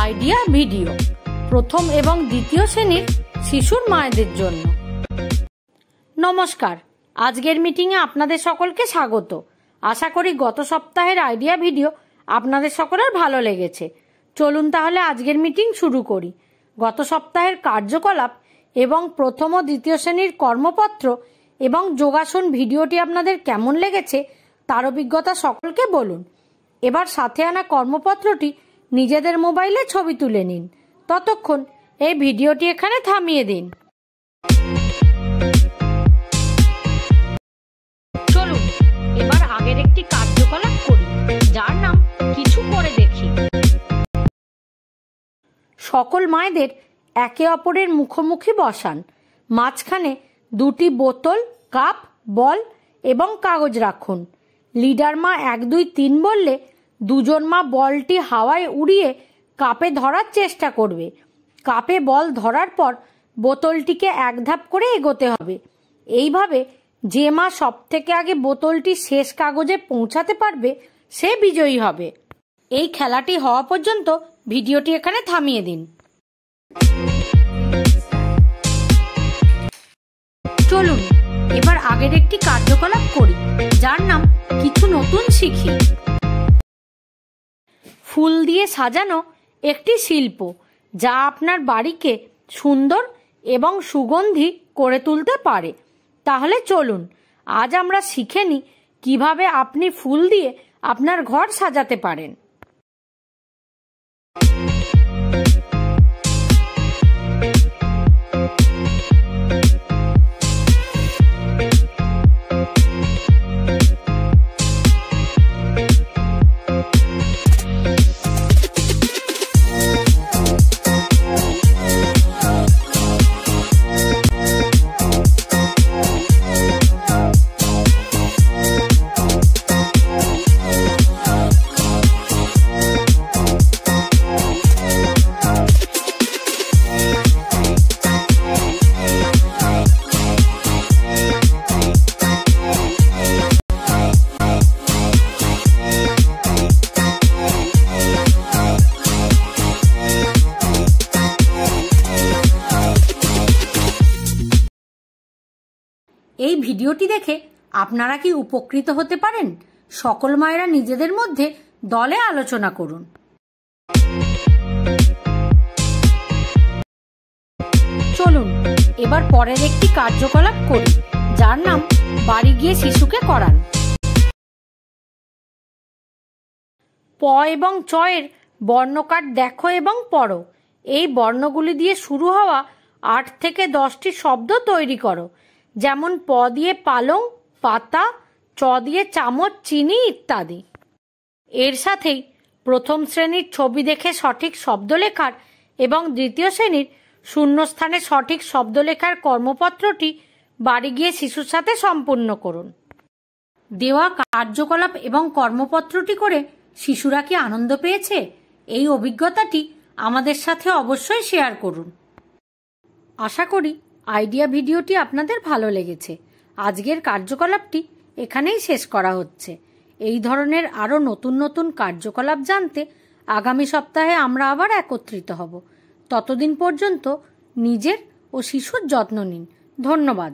Idea video প্রথম এবং দ্বিতীয় শ্রেণীর শিশুর মায়েদের জন্য। নমস্কার, আজকের মিটিংয়ে আপনাদের সকলকে স্বাগত। আশা করি গত সপ্তাহের আইডিয়া ভিডিও আপনাদের সকলের ভালো লেগেছে। চলুন তাহলে আজকের মিটিং শুরু করি। গত সপ্তাহের কার্যকলাপ এবং প্রথম ও দ্বিতীয় শ্রেণীর কর্মপত্র এবং যোগাসন ভিডিওটি আপনাদের কেমন লেগেছে তার অভিজ্ঞতা সকলকে বলুন। এবার সাথে আনা কর্মপত্রটি নিজেদের মোবাইলে ছবি তুলে নিন। ততক্ষণ এই ভিডিওটি এখানে থামিয়ে দিন। চলুন এবার আগের একটি কার্যকলাপ করি, যার নাম কিছু করে দেখি। সকল মায়েদের একে অপরের মুখোমুখি বসান। মাঝখানে দুটি বোতল, কাপ, বল এবং কাগজ রাখুন। লিডার মা 1, 2, 3 বললে দুজন মা বলটি হাওয়ায় উড়িয়ে কাপে ধরার চেষ্টা করবে। কাপে বল ধরার পর বোতলটিকে এক ধাপ করে এগোতে হবে। এইভাবে যে মা সব থেকে আগে বোতলটি শেষ কাগজে পৌঁছাতে পারবে সে বিজয়ী হবে। এই খেলাটি হওয়া পর্যন্ত ভিডিওটি এখানে থামিয়ে দিন। চলুন এবার আগের একটি কার্যকলাপ করি, যার নাম কিছু নতুন শিখি। ফুল দিয়ে সাজানো একটি শিল্প যা আপনার বাড়িকে সুন্দর এবং সুগন্ধি করে তুলতে পারে। তাহলে চলুন আজ আমরা শিখে নিই কিভাবে আপনি ফুল দিয়ে আপনার ঘর সাজাতে পারেন। এই ভিডিওটি দেখে আপনারা কি উপকৃত হতে পারেন? সকল মায়েরা নিজেদের মধ্যে দলে আলোচনা করুন। চলুন এবার পরের একটি কার্যকলাপ করি, যার নাম বাড়ি গিয়ে শিশুকে করান। প এবং চ এর বর্ণকার্ড দেখো এবং পড়ো। এই বর্ণগুলি দিয়ে শুরু হওয়া 8 থেকে 10টি শব্দ তৈরি করো, যেমন প দিয়ে পালং, পাতা, চ দিয়ে চামচ, চিনি ইত্যাদি। এর সাথেই প্রথম শ্রেণীর ছবি দেখে সঠিক শব্দ লেখার এবং দ্বিতীয় শ্রেণীর শূন্যস্থানে সঠিক শব্দ লেখার কর্মপত্রটি বাড়ি গিয়ে শিশুর সাথে সম্পূর্ণ করুন। দেওয়া কার্যকলাপ এবং কর্মপত্রটি করে শিশুরা কি আনন্দ পেয়েছে? এই অভিজ্ঞতাটি আমাদের সাথে অবশ্যই শেয়ার করুন। আশা করি আইডিয়া ভিডিওটি আপনাদের ভালো লেগেছে। আজকের কার্যকলাপটি এখানেই শেষ করা হচ্ছে। এই ধরনের আরও নতুন নতুন কার্যকলাপ জানতে আগামী সপ্তাহে আমরা আবার একত্রিত হব। ততদিন পর্যন্ত নিজের ও শিশুর যত্ন নিন। ধন্যবাদ।